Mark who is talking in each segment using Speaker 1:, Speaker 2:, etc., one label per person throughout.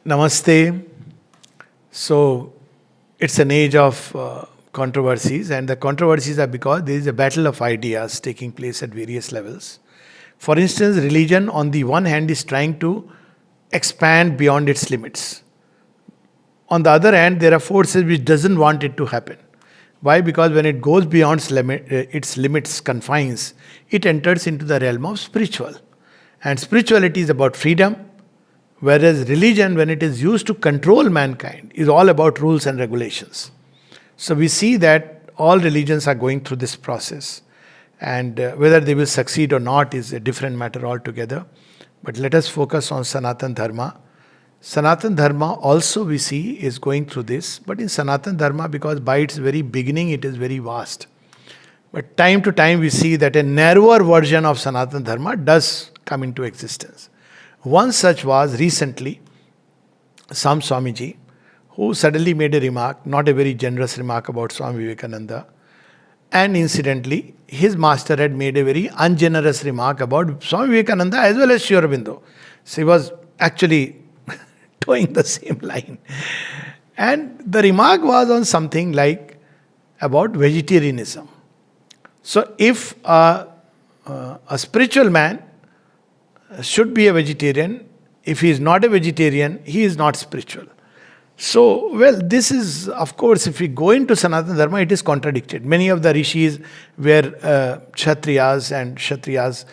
Speaker 1: Namaste. So, it's an age of controversies, and the controversies are because there is a battle of ideas taking place at various levels. For instance, religion, on the one hand, is trying to expand beyond its limits. On the other hand, there are forces which doesn't want it to happen. Why? Because when it goes beyond its limits, confines, it enters into the realm of spiritual. And spirituality is about freedom, whereas religion, when it is used to control mankind, is all about rules and regulations. So we see that all religions are going through this process. And whether they will succeed or not is a different matter altogether. But let us focus on Sanatan Dharma. Sanatan Dharma also we see is going through this. But in Sanatan Dharma, because by its very beginning it is very vast. But time to time we see that a narrower version of Sanatan Dharma does come into existence. One such was recently Sam Swamiji, who suddenly made a remark, not a very generous remark about Swami Vivekananda. And incidentally, his master had made a very ungenerous remark about Swami Vivekananda as well as Sri Aurobindo. So he was actually towing the same line. And the remark was on something like about vegetarianism. So if a spiritual man should be a vegetarian, if he is not a vegetarian, he is not spiritual. So, well, this is, of course, if we go into Sanatana Dharma, it is contradicted. Many of the rishis were Kshatriyas and Kshatriyas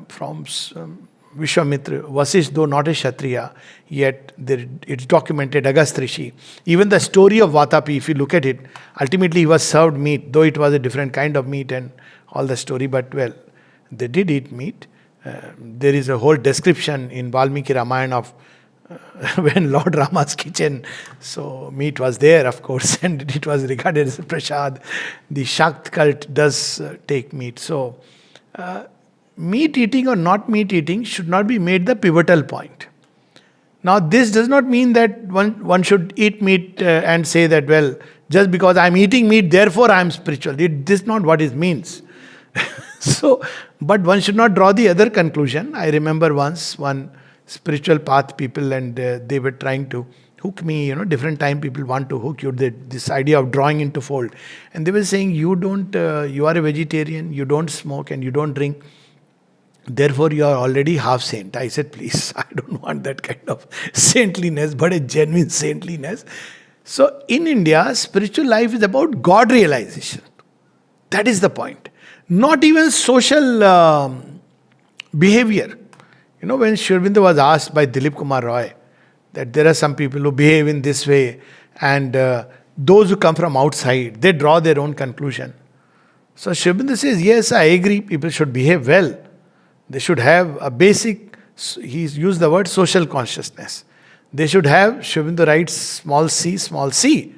Speaker 1: from Vishwamitra. Vasisht, though not a Kshatriya, yet it's documented, Agast Rishi. Even the story of Vatapi, if you look at it, ultimately he was served meat, though it was a different kind of meat and all the story, but well, they did eat meat. There is a whole description in Valmiki Ramayana of when Lord Rama's kitchen, so meat was there, of course, and it was regarded as a prasad. The Shakt cult does take meat. So, meat eating or not meat eating should not be made the pivotal point. Now, this does not mean that one should eat meat and say that, well, just because I'm eating meat, therefore I'm spiritual. This is not what it means. So, but one should not draw the other conclusion. I remember once one spiritual path people and they were trying to hook me, different time people want to hook you, this idea of drawing into fold. And they were saying, you are a vegetarian, you don't smoke and you don't drink. Therefore, you are already half saint. I said, please, I don't want that kind of saintliness, but a genuine saintliness. So in India, spiritual life is about God realization. That is the point. Not even social behavior. When Sri Aurobindo was asked by Dilip Kumar Roy that there are some people who behave in this way and those who come from outside, they draw their own conclusion. So Sri Aurobindo says, yes, I agree, people should behave well. They should have a basic, he's used the word social consciousness. They should have, Sri Aurobindo writes, small c.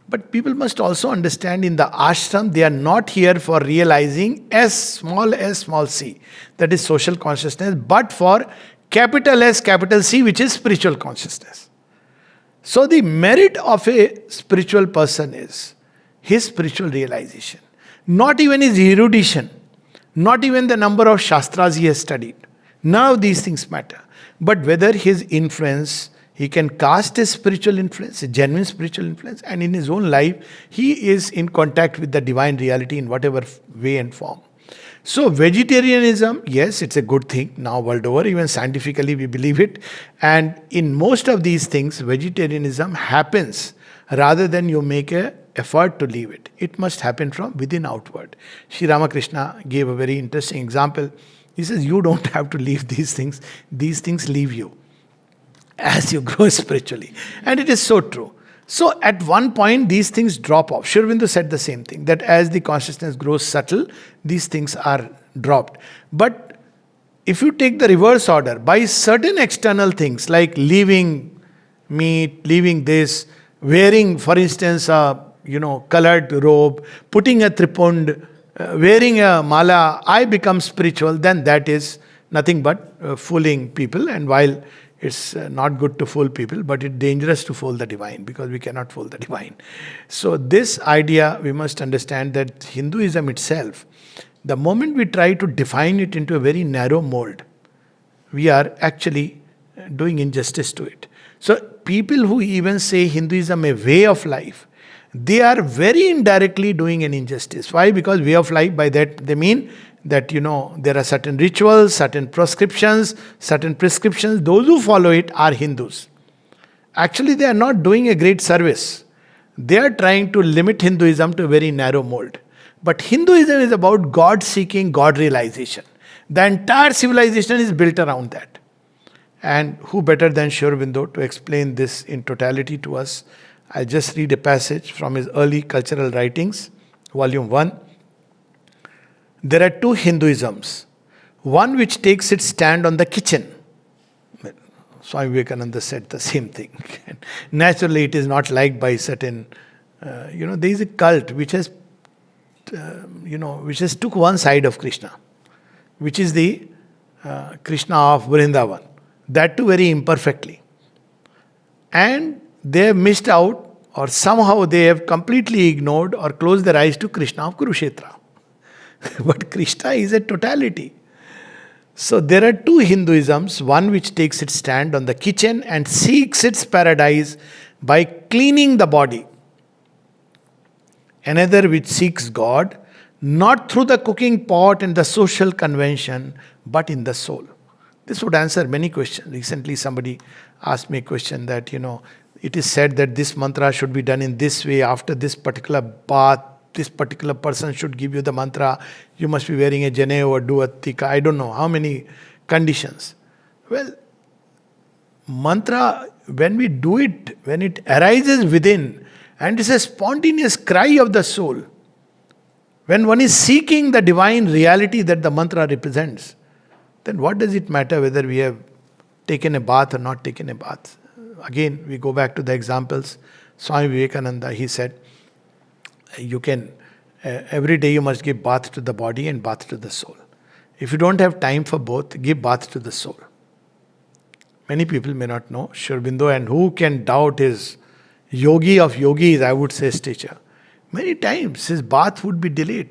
Speaker 1: But people must also understand in the ashram, they are not here for realizing small c. That is social consciousness, but for capital S, capital C, which is spiritual consciousness. So the merit of a spiritual person is his spiritual realization. Not even his erudition, not even the number of shastras he has studied. None of these things matter. But whether his influence, he can cast a spiritual influence, a genuine spiritual influence, and in his own life, he is in contact with the divine reality in whatever way and form. So, vegetarianism, yes, it's a good thing now world over, even scientifically we believe it. And in most of these things, vegetarianism happens rather than you make an effort to leave it. It must happen from within outward. Sri Ramakrishna gave a very interesting example. He says, you don't have to leave these things leave you as you grow spiritually. And it is so true. So at one point, these things drop off. Sri Aurobindo said the same thing, that as the consciousness grows subtle, these things are dropped. But if you take the reverse order, by certain external things like leaving meat, leaving this, wearing, for instance, a colored robe, putting a tripund, wearing a mala, I become spiritual, then that is nothing but fooling people. And while it's not good to fool people, but it's dangerous to fool the divine, because we cannot fool the divine. So this idea, we must understand that Hinduism itself, the moment we try to define it into a very narrow mold, we are actually doing injustice to it. So people who even say Hinduism a way of life, they are very indirectly doing an injustice. Why? Because way of life, by that they mean that there are certain rituals, certain prescriptions, Those who follow it are Hindus. Actually, they are not doing a great service. They are trying to limit Hinduism to a very narrow mold. But Hinduism is about God seeking, God realization. The entire civilization is built around that. And who better than Sri Aurobindo to explain this in totality to us? I'll just read a passage from his early cultural writings, volume 1. There are two Hinduisms. One which takes its stand on the kitchen. Swami Vivekananda said the same thing. Naturally, it is not liked by certain, there is a cult which has, which has took one side of Krishna, which is the Krishna of Vrindavan. That too very imperfectly. And they have missed out, or somehow they have completely ignored or closed their eyes to Krishna of Kurukshetra. But Krishna is a totality. So there are two Hinduisms, one which takes its stand on the kitchen and seeks its paradise by cleaning the body. Another which seeks God, not through the cooking pot and the social convention, but in the soul. This would answer many questions. Recently somebody asked me a question that, it is said that this mantra should be done in this way, after this particular bath, this particular person should give you the mantra, you must be wearing a jane or do a tika, I don't know how many conditions. Well, mantra, when we do it, when it arises within, and it's a spontaneous cry of the soul, when one is seeking the divine reality that the mantra represents, then what does it matter whether we have taken a bath or not taken a bath? Again, we go back to the examples. Swami Vivekananda, he said, you can, every day you must give bath to the body and bath to the soul. If you don't have time for both, give bath to the soul. Many people may not know Sri Aurobindo, and who can doubt his yogi of yogis, I would say, stature. Many times his bath would be delayed.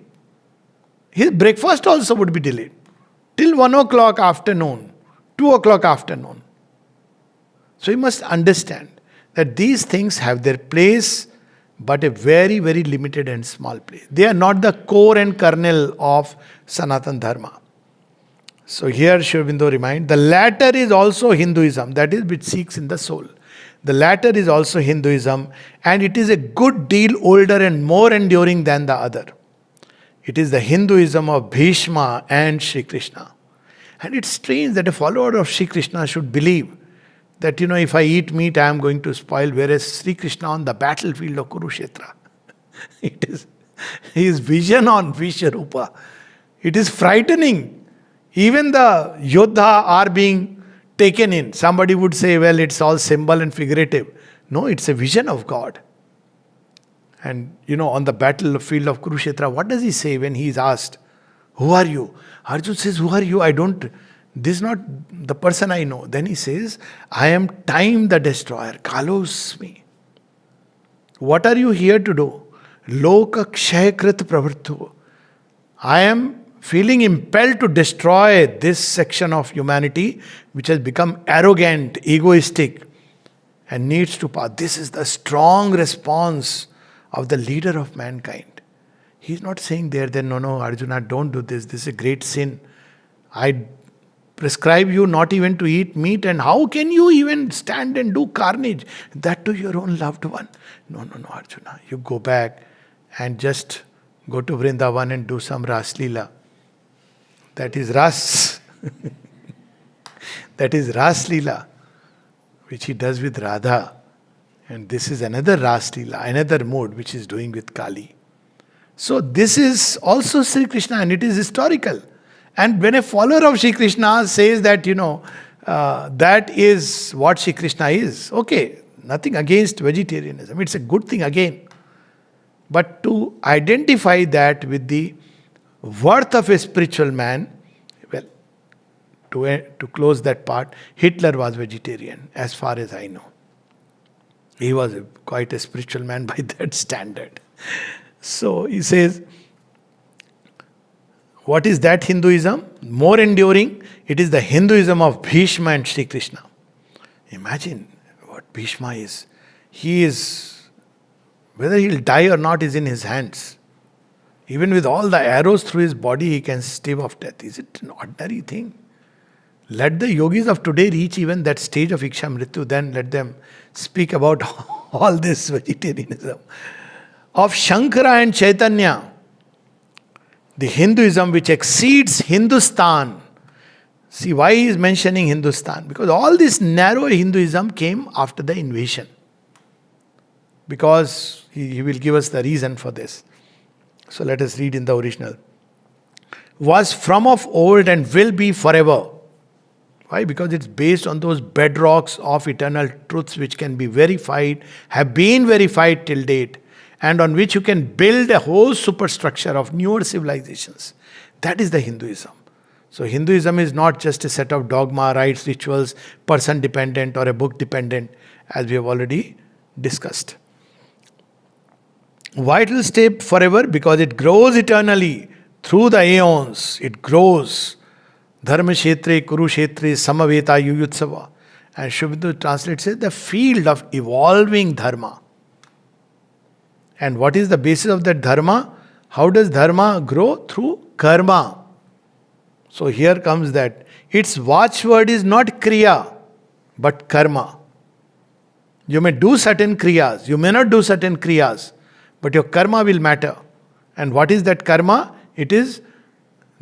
Speaker 1: His breakfast also would be delayed. Till 1 o'clock afternoon, 2 o'clock afternoon. So you must understand that these things have their place, but a very, very limited and small place. They are not the core and kernel of Sanatana Dharma. So here Sri Aurobindo reminds, the latter is also Hinduism, that is which seeks in the soul. The latter is also Hinduism, and it is a good deal older and more enduring than the other. It is the Hinduism of Bhishma and Sri Krishna. And it's strange that a follower of Sri Krishna should believe that, if I eat meat, I am going to spoil, whereas Sri Krishna on the battlefield of Kurukshetra, it is his vision on Vishwarupa. It is frightening. Even the Yodha are being taken in. Somebody would say, well, it's all symbol and figurative. No, it's a vision of God. And, on the battlefield of Kurukshetra, what does he say when he is asked, who are you? Arjuna says, who are you? This is not the person I know. Then he says, I am time the destroyer. Kalosmi. What are you here to do? Loka kshayakrit pravarto. I am feeling impelled to destroy this section of humanity which has become arrogant, egoistic, and needs to pass. This is the strong response of the leader of mankind. He's not saying there, then, no, Arjuna, don't do this. This is a great sin. I prescribe you not even to eat meat, and how can you even stand and do carnage? That to your own loved one. No, Arjuna. You go back and just go to Vrindavan and do some Ras Leela. That is Ras. That is Ras Leela, which he does with Radha. And this is another Ras Leela, another mode which he is doing with Kali. So this is also Sri Krishna, and it is historical. And when a follower of Sri Krishna says that, that is what Sri Krishna is, okay, nothing against vegetarianism. It's a good thing again. But to identify that with the worth of a spiritual man, well, to close that part, Hitler was vegetarian, as far as I know. He was quite a spiritual man by that standard. So he says, what is that Hinduism? More enduring, it is the Hinduism of Bhishma and Sri Krishna. Imagine Bhishma is. He is, whether he'll die or not is in his hands. Even with all the arrows through his body, he can stave off death. Is it an ordinary thing? Let the yogis of today reach even that stage of Iksha Mrityu, then let them speak about all this vegetarianism. Of Shankara and Chaitanya, the Hinduism which exceeds Hindustan. See why he is mentioning Hindustan? Because all this narrow Hinduism came after the invasion. Because he will give us the reason for this. So let us read in the original. Was from of old and will be forever. Why? Because it's based on those bedrocks of eternal truths which can be verified, have been verified till date, and on which you can build a whole superstructure of newer civilizations. That is the Hinduism. So Hinduism is not just a set of dogma, rites, rituals, person dependent or a book dependent, as we have already discussed. Why it will stay forever? Because it grows eternally through the aeons. It grows. Dharma Kshetre, Kurukshetre, Samaveta, Yuyutsava. And Shubhindu translates it, the field of evolving dharma. And what is the basis of that dharma? How does dharma grow? Through karma. So here comes that. Its watchword is not kriya, but karma. You may do certain kriyas, you may not do certain kriyas, but your karma will matter. And what is that karma? It is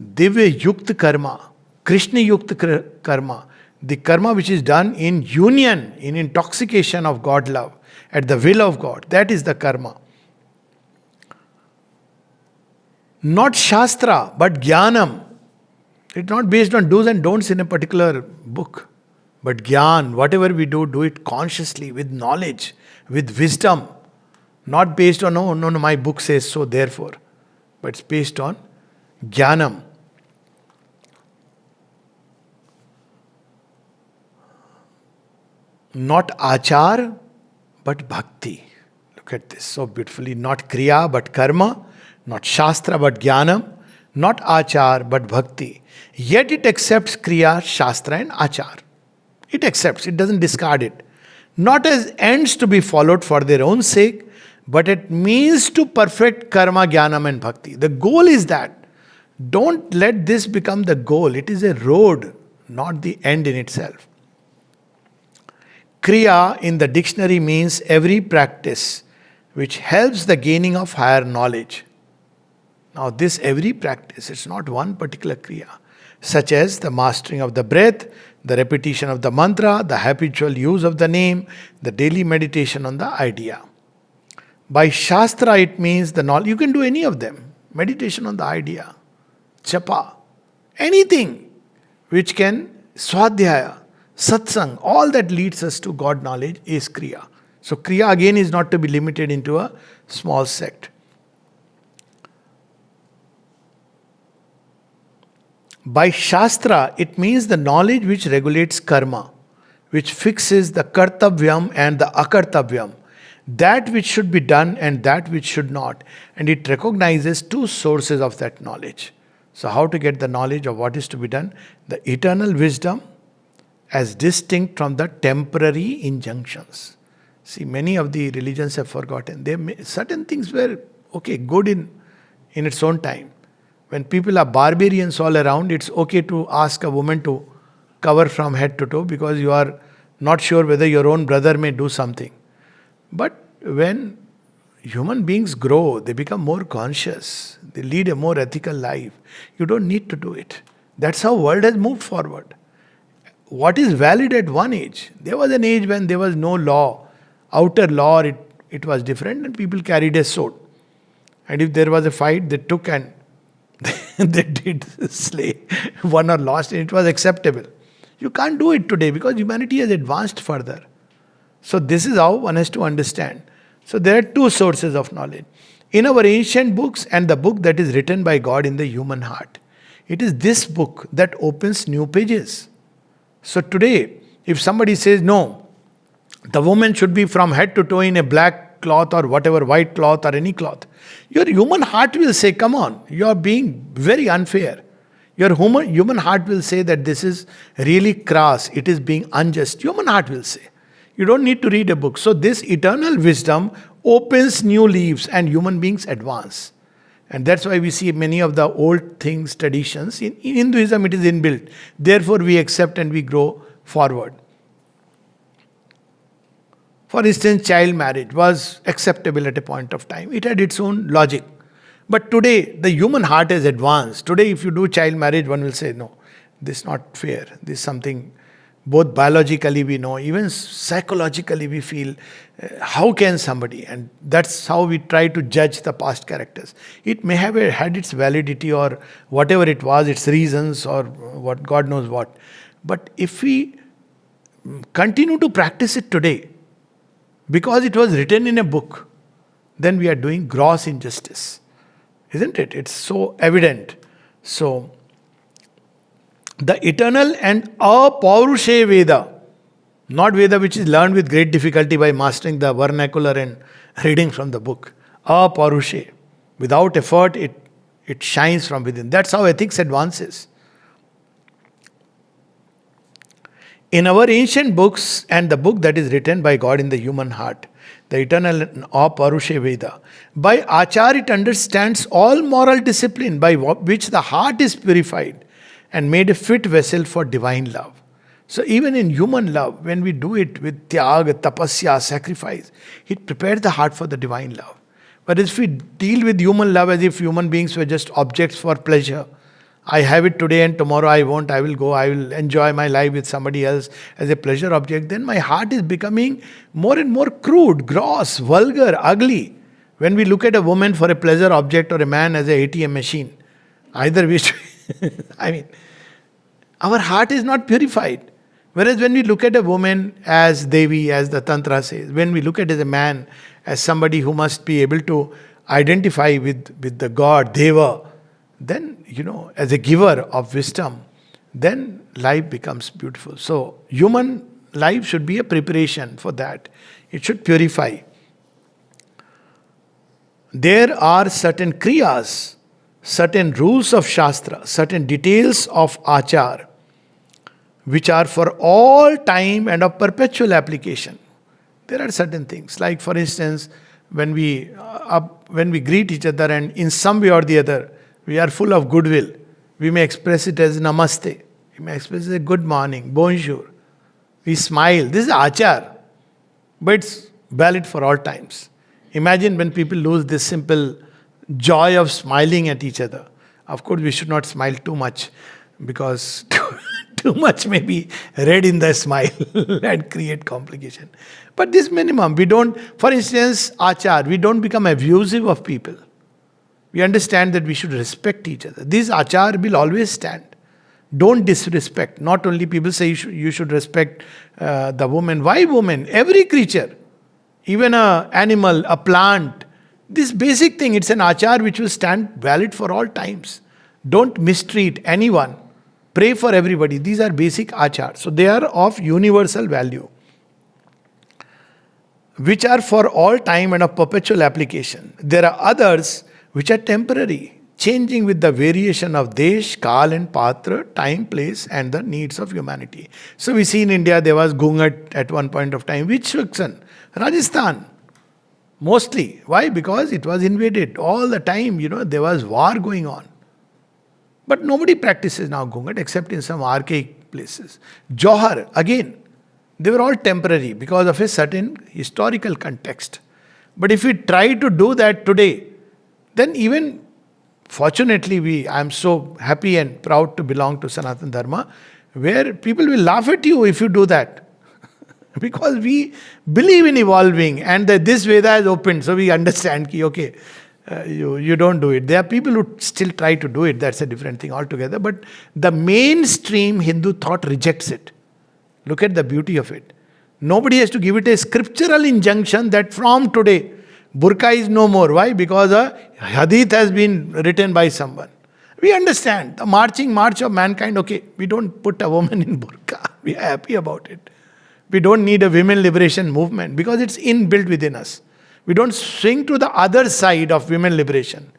Speaker 1: Divya Yukta karma, Krishna Yukta karma. The karma which is done in union, in intoxication of God love, at the will of God. That is the karma. Not Shastra, but Jnanam. It's not based on do's and don'ts in a particular book. But Jnana, whatever we do, do it consciously, with knowledge, with wisdom. Not based on, no, my book says so, therefore. But it's based on Jnanam. Not Achar, but Bhakti. Look at this so beautifully. Not Kriya, but Karma. Not Shastra, but Jnanam. Not Achar, but Bhakti. Yet it accepts Kriya, Shastra and Achar. It accepts, it doesn't discard it. Not as ends to be followed for their own sake, but it means to perfect karma, jnanam and bhakti. The goal is that. Don't let this become the goal. It is a road, not the end in itself. Kriya in the dictionary means every practice which helps the gaining of higher knowledge. Now this every practice, it's not one particular kriya, such as the mastering of the breath, the repetition of the mantra, the habitual use of the name, the daily meditation on the idea. By Shastra, it means the knowledge. You can do any of them. Meditation on the idea, japa, anything which can, swadhyaya, satsang, all that leads us to God knowledge is kriya. So kriya again is not to be limited into a small sect. By Shastra, it means the knowledge which regulates karma, which fixes the kartavyam and the akartavyam, that which should be done and that which should not. And it recognizes two sources of that knowledge. So how to get the knowledge of what is to be done? The eternal wisdom as distinct from the temporary injunctions. See, many of the religions have forgotten. Certain things were, good in its own time. When people are barbarians all around, it's okay to ask a woman to cover from head to toe because you are not sure whether your own brother may do something. But when human beings grow, they become more conscious. They lead a more ethical life. You don't need to do it. That's how world has moved forward. What is valid at one age? There was an age when there was no law. Outer law, it was different and people carried a sword. And if there was a fight, they took and they did slay, won or lost, and it was acceptable. You can't do it today because humanity has advanced further. So this is how one has to understand. So there are two sources of knowledge. In our ancient books and the book that is written by God in the human heart. It is this book that opens new pages. So today, if somebody says, no, the woman should be from head to toe in a black cloth or whatever, white cloth or any cloth, your human heart will say, come on, you are being very unfair. Your human heart will say that this is really crass, it is being unjust. Human heart will say. You don't need to read a book. So this eternal wisdom opens new leaves and human beings advance. And that's why we see many of the old things, traditions. In Hinduism, it is inbuilt. Therefore, we accept and we grow forward. For instance, child marriage was acceptable at a point of time. It had its own logic. But today, the human heart has advanced. Today, if you do child marriage, one will say, no, this is not fair. This is something both biologically we know, even psychologically we feel, how can somebody? And that's how we try to judge the past characters. It may have had its validity or whatever it was, its reasons or what God knows what. But if we continue to practice it today, because it was written in a book, then we are doing gross injustice. Isn't it? It's so evident. So, the eternal and Apaurushe Veda, not Veda which is learned with great difficulty by mastering the vernacular and reading from the book. Apaurushe. Without effort, it shines from within. That's how ethics advances. In our ancient books and the book that is written by God in the human heart, the eternal Apaurushe Veda, by Achar it understands all moral discipline by which the heart is purified and made a fit vessel for divine love. So even in human love, when we do it with tyag, tapasya, sacrifice, it prepares the heart for the divine love. But if we deal with human love as if human beings were just objects for pleasure, I have it today and tomorrow I won't, I will go, I will enjoy my life with somebody else as a pleasure object, then my heart is becoming more and more crude, gross, vulgar, ugly. When we look at a woman for a pleasure object or a man as a ATM machine, either we our heart is not purified. Whereas when we look at a woman as Devi, as the Tantra says, when we look at as a man, as somebody who must be able to identify with the God, Deva, then, as a giver of wisdom, then life becomes beautiful. So, human life should be a preparation for that. It should purify. There are certain kriyas, certain rules of Shastra, certain details of Achar, which are for all time and of perpetual application. There are certain things, like for instance, when we greet each other and in some way or the other, we are full of goodwill. We may express it as namaste. We may express it as good morning, bonjour. We smile. This is achar. But it's valid for all times. Imagine when people lose this simple joy of smiling at each other. Of course, we should not smile too much because too much may be read in the smile and create complication. But this minimum, we don't, for instance, achar, we don't become abusive of people. We understand that we should respect each other. This achar will always stand. Don't disrespect. Not only people say you should respect the woman. Why woman? Every creature. Even an animal, a plant. This basic thing, it's an achar which will stand valid for all times. Don't mistreat anyone. Pray for everybody. These are basic achar. So they are of universal value, which are for all time and of perpetual application. There are others which are temporary, changing with the variation of desh, kal and patra, time, place and the needs of humanity. So we see in India there was gungat at one point of time. Which section? Rajasthan. Mostly. Why? Because it was invaded all the time. There was war going on. But nobody practices now gungat except in some archaic places. Johar, again, they were all temporary because of a certain historical context. But if we try to do that today, then even, fortunately, I am so happy and proud to belong to Sanatana Dharma, where people will laugh at you if you do that. Because we believe in evolving and that this Veda is opened, so we understand ki, okay, you don't do it. There are people who still try to do it, that's a different thing altogether. But the mainstream Hindu thought rejects it. Look at the beauty of it. Nobody has to give it a scriptural injunction that from today, burqa is no more. Why? Because a hadith has been written by someone. We understand the marching march of mankind. Okay, we don't put a woman in burqa. We are happy about it. We don't need a women liberation movement because it's inbuilt within us. We don't swing to the other side of women liberation.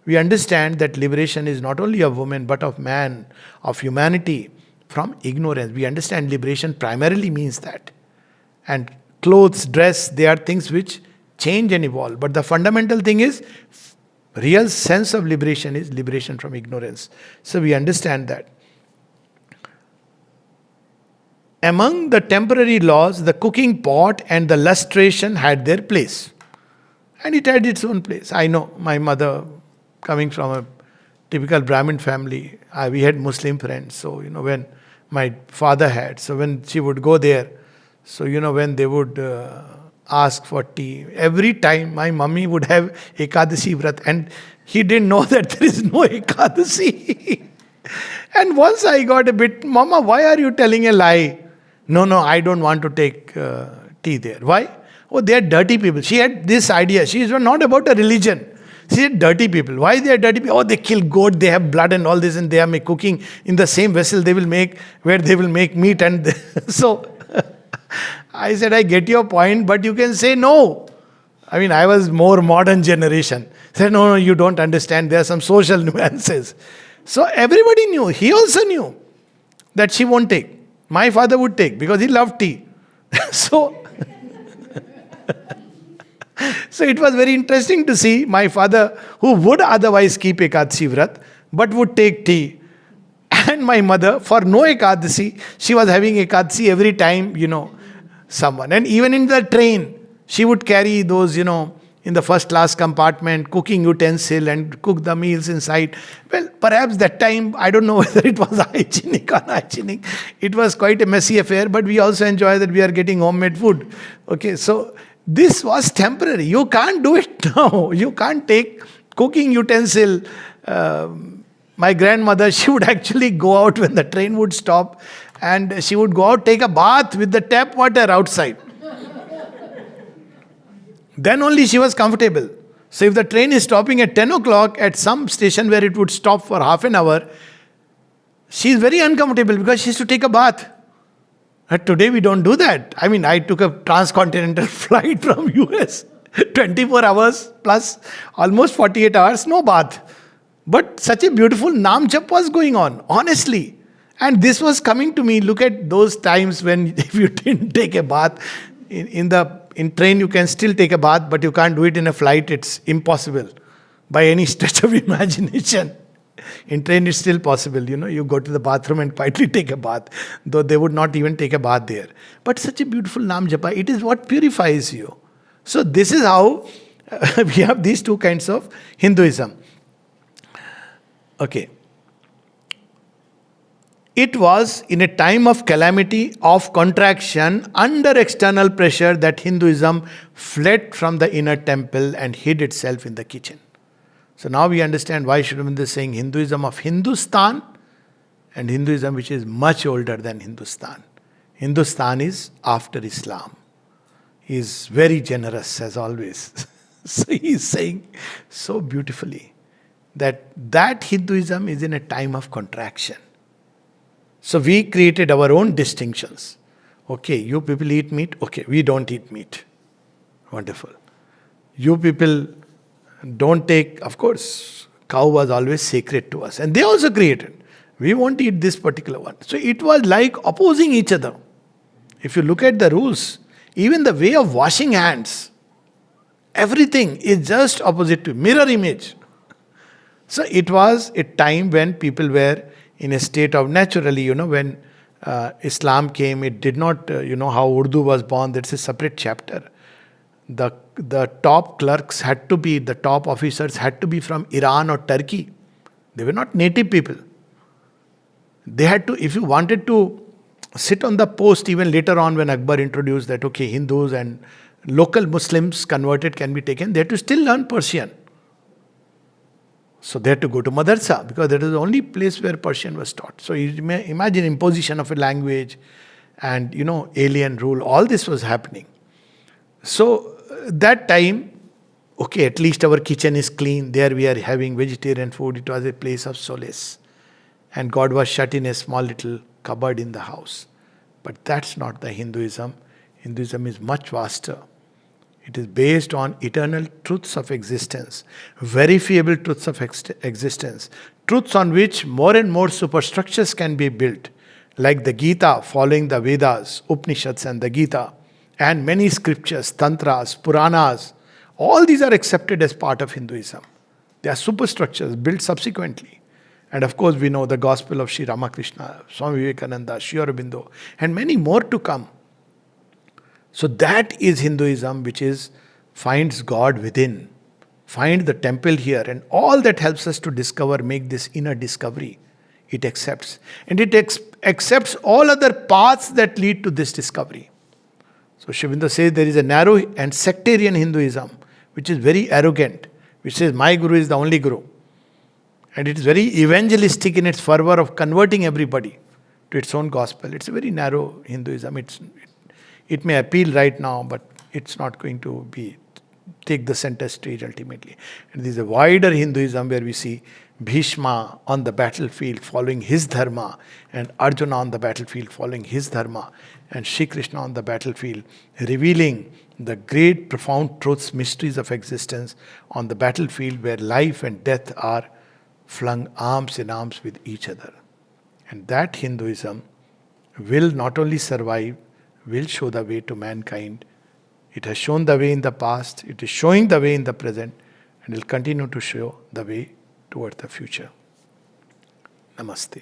Speaker 1: We understand that liberation is not only of women but of man, of humanity from ignorance. We understand liberation primarily means that. And clothes, dress, they are things which change and evolve. But the fundamental thing is, real sense of liberation is liberation from ignorance. So we understand that. Among the temporary laws, the cooking pot and the lustration had their place. And it had its own place. I know my mother, coming from a typical Brahmin family, we had Muslim friends. So, when my father had, so when she would go there, so, when they would ask for tea, every time my mummy would have Ekadasi Vrat, and he didn't know that there is no Ekadasi. And once I got a bit, Mama, why are you telling a lie? No, I don't want to take tea there. Why? Oh, they are dirty people. She had this idea. She was not about a religion. She said dirty people. Why they are dirty people? Oh, they kill goat, they have blood and all this, and they are cooking in the same vessel where they will make meat. And so I said, I get your point, but you can say no. I was more modern generation. Said, no, you don't understand. There are some social nuances. So everybody knew. He also knew that she won't take. My father would take because he loved tea. So it was very interesting to see my father, who would otherwise keep Ekadasi Vrat, but would take tea. And my mother, for no Ekadasi, she was having Ekadasi every time, someone. And even in the train, she would carry those, in the first class compartment, cooking utensil and cook the meals inside. Well, perhaps that time, I don't know whether it was hygienic or unhygienic. It was quite a messy affair, but we also enjoy that we are getting homemade food. Okay, so this was temporary. You can't do it now. You can't take cooking utensil. My grandmother, she would actually go out when the train would stop, and she would go out, take a bath with the tap water outside. Then only she was comfortable. So if the train is stopping at 10 o'clock at some station where it would stop for half an hour, she is very uncomfortable because she has to take a bath. But today we don't do that. I took a transcontinental flight from US, 24 hours plus almost 48 hours, no bath. But such a beautiful Naam Jap was going on, honestly. And this was coming to me. Look at those times when if you didn't take a bath, in train you can still take a bath, but you can't do it in a flight. It's impossible by any stretch of imagination. In train it's still possible. You go to the bathroom and quietly take a bath, though they would not even take a bath there. But such a beautiful Naam Japa, it is what purifies you. So this is how we have these two kinds of Hinduism. Okay. It was in a time of calamity, of contraction, under external pressure, that Hinduism fled from the inner temple and hid itself in the kitchen. So now we understand why Sri Aurobindo is saying Hinduism of Hindustan and Hinduism which is much older than Hindustan. Hindustan is after Islam. He is very generous as always. So he is saying so beautifully that Hinduism is in a time of contraction. So we created our own distinctions. Okay, you people eat meat. Okay, we don't eat meat. Wonderful. You people don't take, of course, cow was always sacred to us. And they also created. We won't eat this particular one. So it was like opposing each other. If you look at the rules, even the way of washing hands, everything is just opposite to mirror image. So it was a time when people were in a state of, naturally, when Islam came, it did not, how Urdu was born, that's a separate chapter. The top clerks had to be, the top officers had to be from Iran or Turkey. They were not native people. They had to, if you wanted to sit on the post, even later on when Akbar introduced that, okay, Hindus and local Muslims converted can be taken, they had to still learn Persian. So they had to go to madrasa because that is the only place where Persian was taught. So you may imagine imposition of a language and, alien rule, all this was happening. So that time, okay, at least our kitchen is clean. There we are having vegetarian food. It was a place of solace. And God was shut in a small little cupboard in the house. But that's not the Hinduism. Hinduism is much vaster. It is based on eternal truths of existence, verifiable truths of existence, truths on which more and more superstructures can be built, like the Gita following the Vedas, Upanishads and the Gita, And many scriptures, tantras, Puranas, all these are accepted as part of Hinduism. They are superstructures built subsequently. And of course, we know the gospel of Sri Ramakrishna, Swami Vivekananda, Sri Aurobindo, and many more to come. So that is Hinduism, which finds God within, find the temple here, and all that helps us to discover, make this inner discovery. It accepts. And it accepts all other paths that lead to this discovery. So Sri Aurobindo says there is a narrow and sectarian Hinduism, which is very arrogant, which says my Guru is the only Guru. And it is very evangelistic in its fervor of converting everybody to its own gospel. It's a very narrow Hinduism. It may appeal right now, but it's not going to take the center stage ultimately. And there is a wider Hinduism where we see Bhishma on the battlefield following his dharma, and Arjuna on the battlefield following his dharma, and Shri Krishna on the battlefield revealing the great profound truths, mysteries of existence on the battlefield where life and death are flung arms in arms with each other. And that Hinduism will not only survive, will show the way to mankind. It has shown the way in the past, it is showing the way in the present, and will continue to show the way toward the future. Namaste.